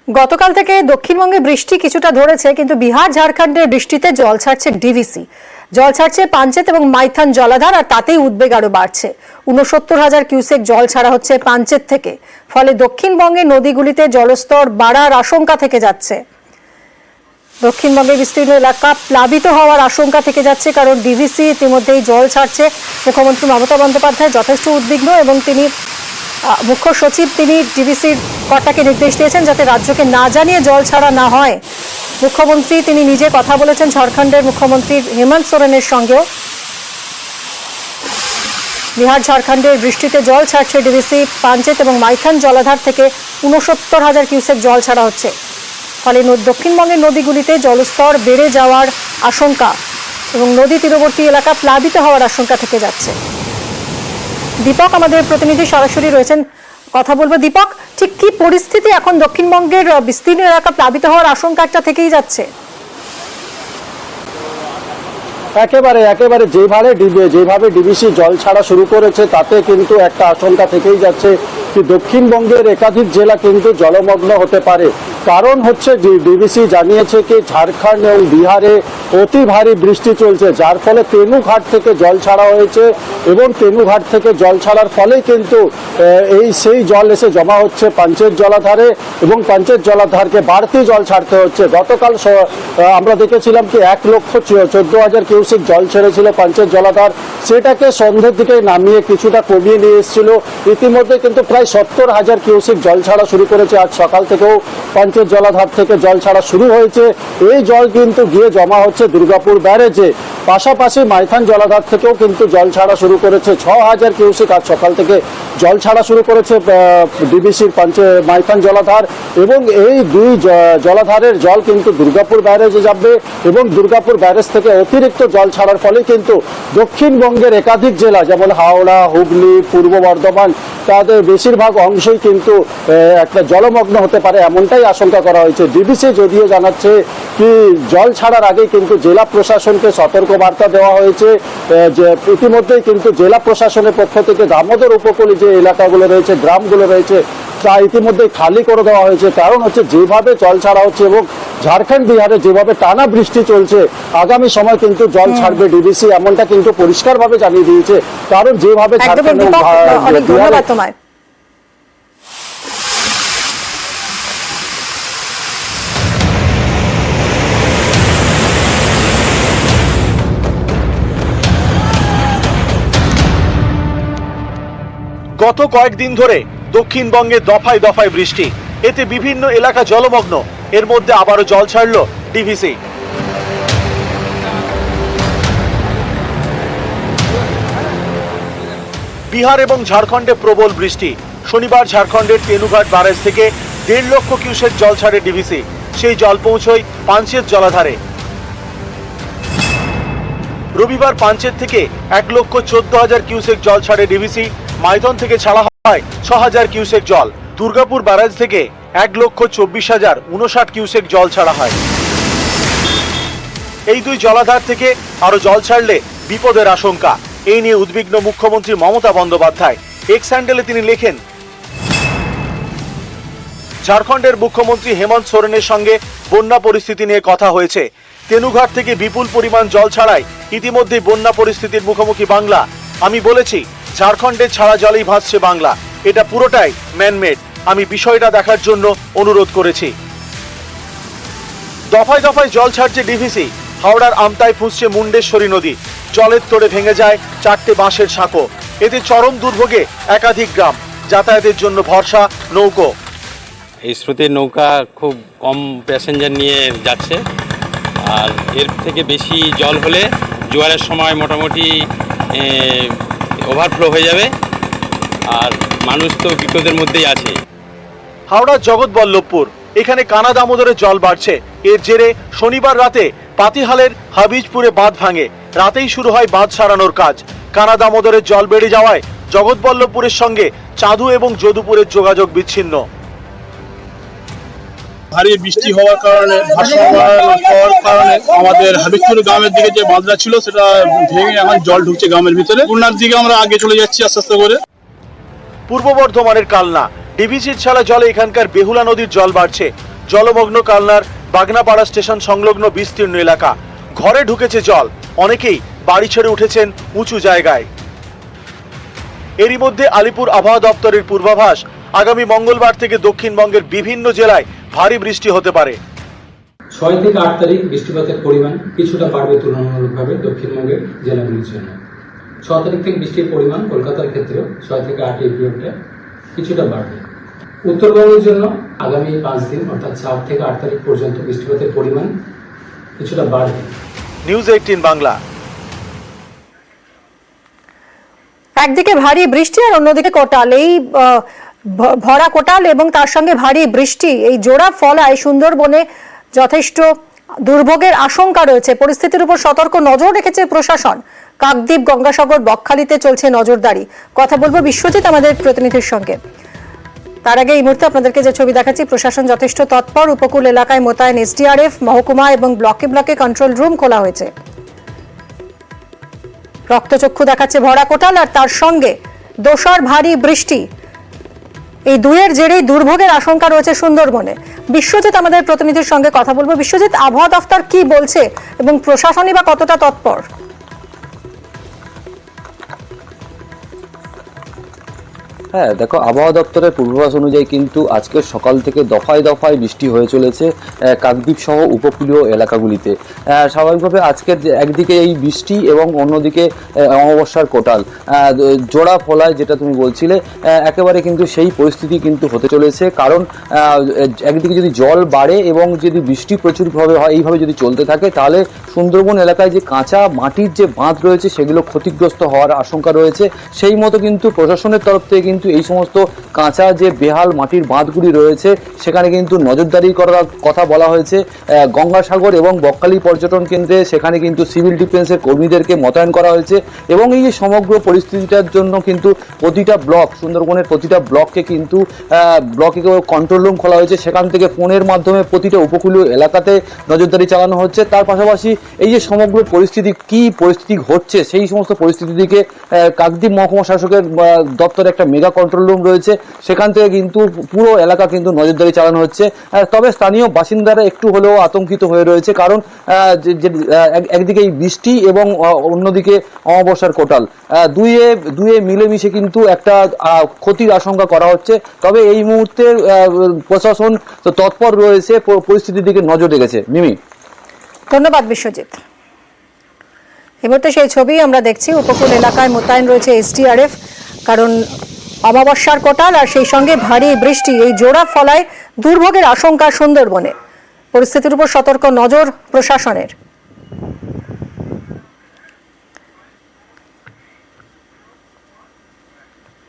গতকাল থেকে দক্ষিণবঙ্গে বৃষ্টি কিছুটা ধরেছে, কিন্তু বিহার ঝাড়খণ্ডের বৃষ্টিতে জল ছাড়ছে ডিভিসি, জল ছাড়ছে পাঞ্চেত এবং মাইথন জলাধার, আর তাতেই উদ্বেগ আরো বাড়ছে। ৬৯,০০০ কিউসেক জল ছাড়া হচ্ছে পাঞ্চেত থেকে, ফলে দক্ষিণবঙ্গের নদীগুলিতে জলস্তর বাড়ার আশঙ্কা থেকে যাচ্ছে। দক্ষিণবঙ্গের বিস্তীর্ণ এলাকা প্লাবিত হওয়ার আশঙ্কা থেকে যাচ্ছে, কারণ ডিভিসি ইতিমধ্যেই জল ছাড়ছে। মুখ্যমন্ত্রী মমতা বন্দ্যোপাধ্যায় যথেষ্ট উদ্বিগ্ন এবং তিনি মুখ্য সচিব তিনি ডিভিসির কর্তাকে নির্দেশ দিয়েছেন যাতে রাজ্যকে না জানিয়ে জল ছাড়া না হয়। মুখ্যমন্ত্রী তিনি নিজে কথা বলেছেন ঝাড়খণ্ডের মুখ্যমন্ত্রী হেমন্ত সোরেনের সঙ্গেও। বিহার ঝাড়খণ্ডের বৃষ্টিতে জল ছাড়ছে ডিভিসি, পাঞ্চেত এবং মাইথন জলাধার থেকে ৬৯,০০০ কিউসেক জল ছাড়া হচ্ছে, ফলে দক্ষিণবঙ্গের নদীগুলিতে জলস্তর বেড়ে যাওয়ার আশঙ্কা এবং নদী তীরবর্তী এলাকা প্লাবিত হওয়ার আশঙ্কা থেকে যাচ্ছে। দীপক আমাদের প্রতিনিধি সরাসরি রয়েছেন, কথা বলবো। দীপক, ঠিক কি পরিস্থিতি এখন? দক্ষিণবঙ্গের বিস্তীর্ণ এলাকা প্লাবিত হওয়ার আশঙ্কা একটা থেকেই যাচ্ছে। একেবারে যেভাবে ডিভিসি জল ছাড়া শুরু করেছে তাতে কিন্তু একটা আশঙ্কা থেকেই যাচ্ছে কি দক্ষিণবঙ্গের একাধিক জেলা কিন্তু জলমগ্ন হতে পারে। কারণ হচ্ছে ডিভিসি জানিয়েছে কি ঝাড়খণ্ড এবং বিহারে অতি ভারী বৃষ্টি চলছে, যার ফলে তেনুঘাট থেকে জল ছাড়া হয়েছে এবং তেনুঘাট থেকে জল ছাড়ার ফলে কিন্তু সেই জল এসে জমা হচ্ছে পাঞ্চেত জলাধারে এবং পাঞ্চেত জলাধারকে বাড়তি জল ছাড়তে হচ্ছে। গতকাল আমরা দেখেছিলাম কি ১,১৪,০০০ কিউসেক জল ছেড়েছিল পাঞ্চেত জলাধার, সেটাকে সন্ধ্যের দিকে নামিয়ে কিছুটা কমিয়ে নিয়ে এসেছিল। ইতিমধ্যে কিন্তু প্রায় ৭০,০০০ কিউসেক জল ছাড়া শুরু করেছে। আজ সকাল থেকেও পাঞ্চেত জলাধার থেকে জল ছাড়া শুরু হয়েছে। এই জল কিন্তু গিয়ে জমা হচ্ছে দুর্গাপুর ব্যারেজে। পাশাপাশি মাইথন জলাধার থেকেও কিন্তু জল ছাড়া শুরু করেছে। ৬,০০০ কিউসেক আজ সকাল থেকে জল ছাড়া শুরু করেছে ডিভিসির মাইথন জলাধার, এবং এই দুই জলাধারের জল কিন্তু দুর্গাপুর ব্যারেজে যাবে এবং দুর্গাপুর ব্যারেজ থেকে অতিরিক্ত জল ছাড়ার ফলে কিন্তু দক্ষিণবঙ্গের একাধিক জেলা যেমন হাওড়া, হুগলি, পূর্ব বর্ধমান তাদের বেশিরভাগ অংশই কিন্তু একটা জলমগ্ন হতে পারে, এমনটাই আশঙ্কা করা হয়েছে। ডিভিসি যদিও জানাচ্ছে কি জল ছাড়ার আগে কিন্তু জেলা প্রশাসনকে সতর্ক বার্তা দেওয়া হয়েছে যে ইতিমধ্যেই কিন্তু জেলা প্রশাসনের পক্ষ থেকে দামোদর উপকূলে যে এলাকাগুলো রয়েছে, গ্রামগুলো রয়েছে, তা ইতিমধ্যে খালি করে দেওয়া হয়েছে। কারণ হচ্ছে যেভাবে জল ছাড়া হচ্ছে এবং ঝাড়খণ্ড বিহারে যেভাবে টানা বৃষ্টি চলছে, আগামী সময় কিন্তু জল ছাড়বে ডিভিসি, এমনটা কিন্তু পরিষ্কারভাবে জানিয়ে দিয়েছে। কারণ যেভাবে ঝাড়খণ্ড গত কয়েকদিন ধরে দক্ষিণবঙ্গে দফায় দফায় বৃষ্টি, এতে বিভিন্ন এলাকা জলমগ্ন। এর মধ্যে আবারও জল ছাড়ল ডিভিসি। বিহার এবং ঝাড়খণ্ডে প্রবল বৃষ্টি। শনিবার ঝাড়খণ্ডের তেনুঘাট ব্যারেজ থেকে ১.৫ লক্ষ কিউসেক জল ছাড়ে ডিভিসি। সেই জল পৌঁছয় পাঞ্চেত জলাধারে। রবিবার পাঞ্চেত থেকে ১,১৪,০০০ কিউসেক জল ছাড়ে ডিভিসি। মাইথন থেকে ছাড়া হয় ৬,০০০ কিউসেক জল। দুর্গাপুর ব্যারেজ থেকে ১,২৪,০৫৯ কিউসেক জল ছাড়া হয়। এই দুই জলাধার থেকে আরো জল ছাড়লে বিপদের আশঙ্কা। এই নিয়ে উদ্বিগ্ন মুখ্যমন্ত্রী মমতা বন্দ্যোপাধ্যায়। এক্স হ্যান্ডেলে তিনি লেখেন, ঝাড়খণ্ডের মুখ্যমন্ত্রী হেমন্ত সোরেনের সঙ্গে বন্যা পরিস্থিতি নিয়ে কথা হয়েছে। তেনুঘাট থেকে বিপুল পরিমাণ জল ছাড়ায় ইতিমধ্যে বন্যা পরিস্থিতির মুখোমুখি বাংলা। আমি বলেছি ঝাড়খণ্ডের ছাড়া জলেই ভাসছে বাংলা, এটা পুরোটাই ম্যানমেড। আমি বিষয়টা দেখার জন্য অনুরোধ করেছি। দফায় দফায় জল ছাড়ছে ডিভিসি। হাওড়ার আমতায় ফুঁসছে মুন্ডেশ্বরী নদী, জলের তোড়ে ভেঙে যায় ৪টে বাঁশের সাঁকো। এতে চরম দুর্ভোগে একাধিক গ্রাম, যাতায়াতের জন্য ভরসা নৌকো। এই স্রোতের নৌকা খুব কম প্যাসেঞ্জার নিয়ে যাচ্ছে, আর এর থেকে বেশি জল হলে জোয়ারের সময় মোটামুটি ওভারফ্লো হয়ে যাবে, আর মানুষ তো বিপদের মধ্যেই আছে। হাওড়ার জগৎবল্লভপুর, এখানে কানা দামোদরের জল বাড়ছে। এর জেরে শনিবার রাতে পাতিহালের হাবিজপুরে বাঁধ ভাঙে। রাতেই শুরু হয় বাঁধ সারানোর কাজ। কানা দামোদরের জল বেড়ে যাওয়ায় জগৎবল্লভপুরের সঙ্গে চাঁদু এবং যদুপুরের যোগাযোগ বিচ্ছিন্ন। ভারী বৃষ্টি হওয়ার কারণে আমাদের হাবিবপুর গ্রামের দিকে যে বাঁধটা ছিল সেটা ভেঙে এখন জল ঢুকছে গ্রামের ভিতরে। খুলনার দিকে আমরা আগে চলে যাচ্ছি আস্তে আস্তে করে। পূর্ব বর্ধমানের কালনা ডিভিসির ছাড়া জলে এখানকার বেহুলা নদীর জল বাড়ছে। জলমগ্ন কালনার বাগনাপাড়া স্টেশন সংলগ্ন বিস্তীর্ণ এলাকা। ঘরে ঢুকেছে জল, অনেকেই বাড়ি ছেড়ে উঠেছেন উঁচু জায়গায়। এরই মধ্যে আলিপুর আবহাওয়া দপ্তরের পূর্বাভাস, আগামী মঙ্গলবার থেকে দক্ষিণবঙ্গের বিভিন্ন জেলায় ভারী বৃষ্টি হতে পারে। 6 থেকে 8 তারিখ বৃষ্টিপাতের পরিমাণ কিছুটা বাড়বে তুলনামূলকভাবে দক্ষিণবঙ্গের জেলাগুলির জন্য। 6 তারিখ থেকে বৃষ্টির পরিমাণ কলকাতার ক্ষেত্রেও 6 থেকে 8 এই পিরিয়ডটা কিছুটা বাড়বে। উত্তরবঙ্গের জন্য আগামী 5 দিন অর্থাৎ 4 থেকে 8 তারিখ পর্যন্ত বৃষ্টিপাতের পরিমাণ কিছুটা বাড়বে। নিউজ 18 বাংলা। একদিকে ভারী বৃষ্টি আর অন্যদিকে কোটাল, এই ভরা কোটাল এবং তার সঙ্গে ভারী বৃষ্টি, এই জোড়া ফলায় সুন্দরবনে যথেষ্ট দুর্ভোগের আশঙ্কা রয়েছে। পরিস্থিতির উপর সতর্ক নজর রেখেছে প্রশাসন। কাকদ্বীপ, গঙ্গাসাগর, বকখালিতে চলছে নজরদারি। কথা বলবো বিশ্বজিৎ আমাদের প্রতিনিধির সঙ্গে। তার আগে এই মুহূর্তে আপনাদেরকে যে ছবি দেখাচ্ছি, প্রশাসন যথেষ্ট তৎপর। উপকূল এলাকায় মোতায়েন এসডিআরএফ, মহকুমা এবং ব্লকে ব্লকে কন্ট্রোল রুম খোলা হয়েছে। রক্তচক্ষু দেখাচ্ছে ভরা কোটাল আর তার সঙ্গে দোসর ভারী বৃষ্টি। এই দুয়ের জেরেই দুর্ভোগের আশঙ্কা রয়েছে সুন্দরবনে। বিশ্বজিৎ আমাদের প্রতিনিধির সঙ্গে কথা বলবো। বিশ্বজিৎ, আবহাওয়া দফতর কি বলছে এবং প্রশাসনই বা কতটা তৎপর? হ্যাঁ, দেখো, আবহাওয়া দপ্তরের পূর্বাভাস অনুযায়ী কিন্তু আজকে সকাল থেকে দফায় দফায় বৃষ্টি হয়ে চলেছে কাকদ্বীপ সহ উপকূলীয় এলাকাগুলিতে। স্বাভাবিকভাবে আজকের একদিকে এই বৃষ্টি এবং অন্যদিকে অমাবস্যার কোটাল জোড়া ফলায়, যেটা তুমি বলছিলে, একেবারে কিন্তু সেই পরিস্থিতি কিন্তু হতে চলেছে। কারণ একদিকে যদি জল বাড়ে এবং যদি বৃষ্টি প্রচুরভাবে হয়, এইভাবে যদি চলতে থাকে, তাহলে সুন্দরবন এলাকায় যে কাঁচা মাটির যে বাঁধ রয়েছে সেগুলো ক্ষতিগ্রস্ত হওয়ার আশঙ্কা রয়েছে। সেই মতো কিন্তু প্রশাসনের তরফ থেকে কিন্তু এই সমস্ত কাঁচা যে বেহাল মাটির বাঁধগুলি রয়েছে সেখানে কিন্তু নজরদারি করার কথা বলা হয়েছে। গঙ্গাসাগর এবং বকখালি পর্যটন কেন্দ্রে সেখানে কিন্তু সিভিল ডিফেন্সের কর্মীদেরকে মোতায়েন করা হয়েছে এবং এই যে সমগ্র পরিস্থিতিটার জন্য কিন্তু প্রতিটা ব্লক, সুন্দরবনের প্রতিটা ব্লককে কিন্তু ব্লকে কন্ট্রোল রুম খোলা হয়েছে। সেখান থেকে ফোনের মাধ্যমে প্রতিটা উপকূলীয় এলাকাতে নজরদারি চালানো হচ্ছে। তার পাশাপাশি এই যে সমগ্র পরিস্থিতি, কি পরিস্থিতি ঘটছে, সেই সমস্ত পরিস্থিতি দিকে কাকদ্বীপ মহকুমা শাসকের দপ্তরে একটা মেগা কন্ট্রোল রুম রয়েছে, সেখান থেকে কিন্তু পুরো এলাকা কিন্তু নজরদারি চালানো হচ্ছে। তবে স্থানীয় বাসিন্দারা একটু হলেও আতঙ্কিত হয়ে রয়েছে, কারণ একদিকে এই বৃষ্টি এবং অন্যদিকে অমাবস্যার কোটাল, দুয়ে মিলেমিশে কিন্তু একটা ক্ষতির আশঙ্কা করা হচ্ছে। তবে এই মুহূর্তে প্রশাসন তো তৎপর রয়েছে, পরিস্থিতির দিকে নজর রেখেছে। মিমি, ধন্যবাদ বিশ্বজিৎ। এই মুহূর্তে সেই ছবি আমরা দেখছি, উপকূল এলাকায় মোতায়েন রয়েছে এসডিআরএফ, কারণ অমাবস্যার কোটাল আর সেই সঙ্গে ভারী বৃষ্টি, এই জোড়া ফলায় দুর্ভোগের আশঙ্কা সুন্দরবনে। পরিস্থিতির উপর সতর্ক নজর প্রশাসনের।